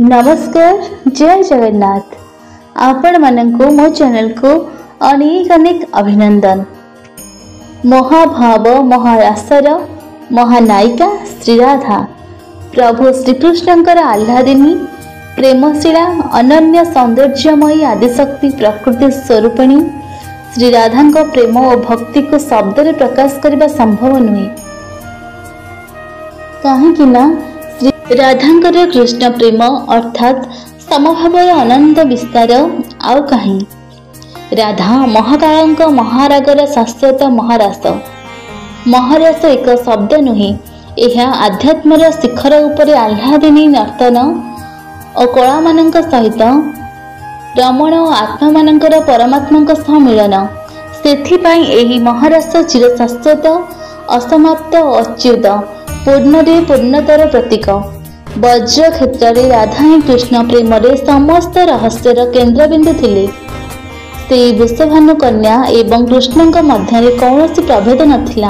नमस्कार, जय जगन्नाथ। आपण मानंको मो चैनल को अनेक अनेक अभिनंदन। महाभाव महारासर महानायिका श्री राधा प्रभु श्रीकृष्णंकर आह्लादिनी प्रेमशीला अनन्य सौंदर्यमयी आदिशक्ति प्रकृति स्वरूपिणी श्री राधा प्रेम और भक्ति को शब्द रे प्रकाश करने संभव नुहे। कहीं श्री राधांकर कृष्ण प्रेम अर्थात समभावर अनंत विस्तार आउ कहीं। राधा महाकाल महारागर शाश्वत महारास। महारास एक शब्द नुहे, यह आध्यात्मर शिखर उपरे आह्लादिनी नर्तन और कला मानक सहित रमण और आत्मा मानकर परमात्मा सह मिलन। सेथिपाई एही महारास चिरशाश्वत असमाप्त अच्युत पूर्णरे पूर्णतर प्रतीक। वज्र क्षेत्र में राधा ही कृष्ण प्रेम समस्त रहस्यर केन्द्रबिंदु थिले। से वृषभानु कन्या एवं कृष्ण मध्य कौन प्रभेद नथिला।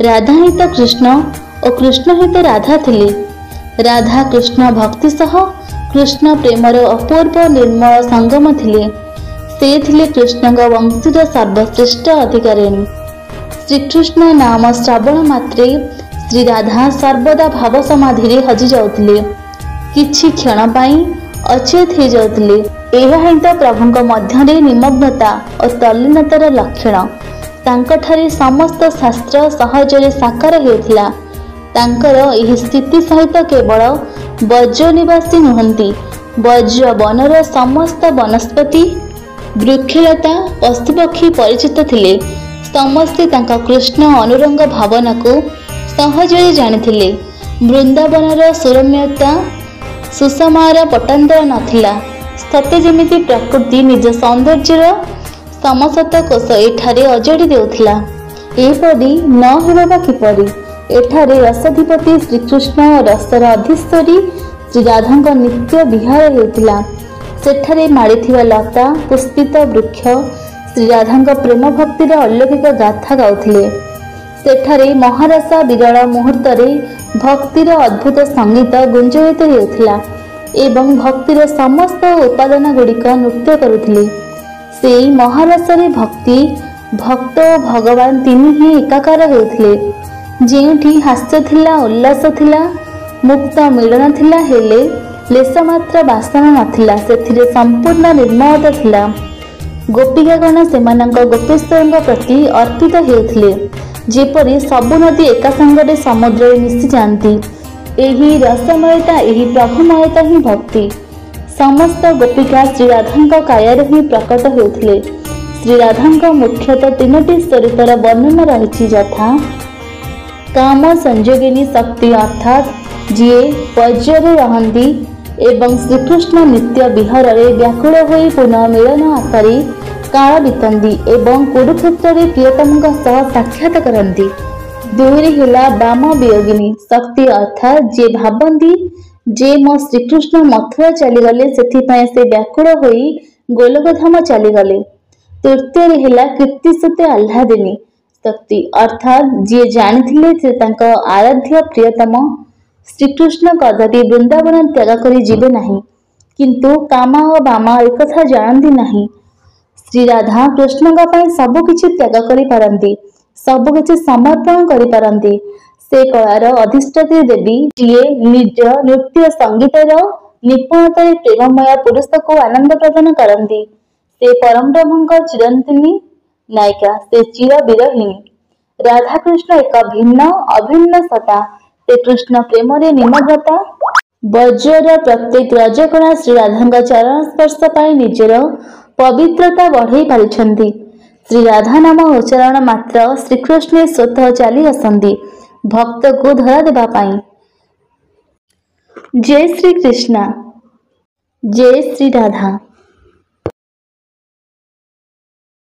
राधा ही तो कृष्ण और कृष्ण ही तो राधा थिले। राधा कृष्ण भक्ति सह कृष्ण प्रेमर अपूर्व निर्मल संगम थिले। से थिले कृष्ण वंशीर सर्वश्रेष्ठ अधिकारिणी। श्रीकृष्ण नाम श्रवण मात्रे श्री राधा सर्वदा भाव समाधि हजि जाउथिले। किछि क्षण पाई अचेत हो जाउथिले। यह ही तो प्रभुଙ୍କ मध्य निमग्नता और तल्लीनतार लक्षण। तांकठारे समस्त शास्त्र सहजरे साकार हेउथिला। तांकर एही स्थिति सहित केवल वज्र निवासी नुहंती, वज्र वनर समस्त वनस्पति वृक्षलता पशुपक्षी परिचित थिले। समस्ते तांका कृष्ण अनुरंग भावना को सहजरे जानिथिले। वृंदावनर सुरम्यता सुषमार पटांतर नथिला। सत्य जेमिति प्रकृति निज सौंदर्यर समसत कोश एठारे अजड़ी देउथिला। एपरि न हेबा किपरि। एठारे रसाधिपति श्रीकृष्ण और रसर अधीश्वरी श्री राधांक नित्य विहार हेउथिला। सेठारे माड़ीथिबा लता पुष्पित वृक्ष श्री राधांक प्रेम भक्तिर अलौकिक गाथा गाउथिले। सेठारे महारासा विरल मुहूर्त भक्तिर अद्भुत संगीत गुंजयित हेउथिला एवं भक्तिर समस्त उपादान गुड़िक नृत्य करुथिले। सेई महारासरे भक्ति भक्त भगवान तीनी ही एकाकार हेउथिले। जेउठी हास्य थिला, उल्लास थिला, मुक्त मिलन थिला, हेले लेस मात्र बासना नथिला। सेथिरे संपूर्ण निर्मलता थिला। गोपिकागण सेमानंक गोपेश्वरଙ୍କ प्रति अर्पित हेउथिले। जेपरि सबु नदी एका संगरे समुद्र मिशि जाती। एही रसमयता एही प्रभुमयता ही भक्ति। समस्त गोपिका श्री राधांक कायर ही प्रकट होते। श्री राधांक मुख्यतः तीनोटी स्वरूपर वर्णन रही, यथा काम संयोगिनी शक्ति अर्थात जीए वज्रे रहंती एवं श्रीकृष्ण नित्य विहार व्याकुल होई पुनः मिलन आशारी काल बीतंती एवं कुरुक्षेत्र में प्रियतम साक्षात करती। दुईरी हिला वाम वियोगिनी शक्ति अर्थात जे भावती जे मो श्रीकृष्ण मथुरा चलीगले से व्याकुल होई गोलकधाम चलीगले। तृतीय हिला कीर्तिसुते आह्लादिनी शक्ति अर्थात जे जानिथिले से तांको आराध्य प्रियतम श्रीकृष्ण कदापि वृंदावन त्याग करी जीवे नहीं, किंतु कामा और बामा एक कथा जानती नहीं। श्री राधा कृष्ण सबकिछि त्याग करि पारंती, सबकिछि समर्पण करि पारंती। से कलार अधिष्ठात्री देवी जीए निज नृत्य संगीतर निपुणतार प्रेममय पुरुष को आनंद प्रदान करती। से परम ब्रह्म चिरंतनी नायिका, से चिर विरहिणी। राधा कृष्ण एक भिन्न अभिन्न सत्ता। से कृष्ण प्रेम निमग्नता। वज्रर प्रत्येक रजकणा श्री राधा चरण स्पर्श पाई निजर पवित्रता बढ़ई पारिछंती। श्री राधा नाम उच्चारण मात्र श्रीकृष्ण स्वतः चली आसंती भक्त को धरा देबा पाई। जय श्री कृष्ण, जय श्री राधा।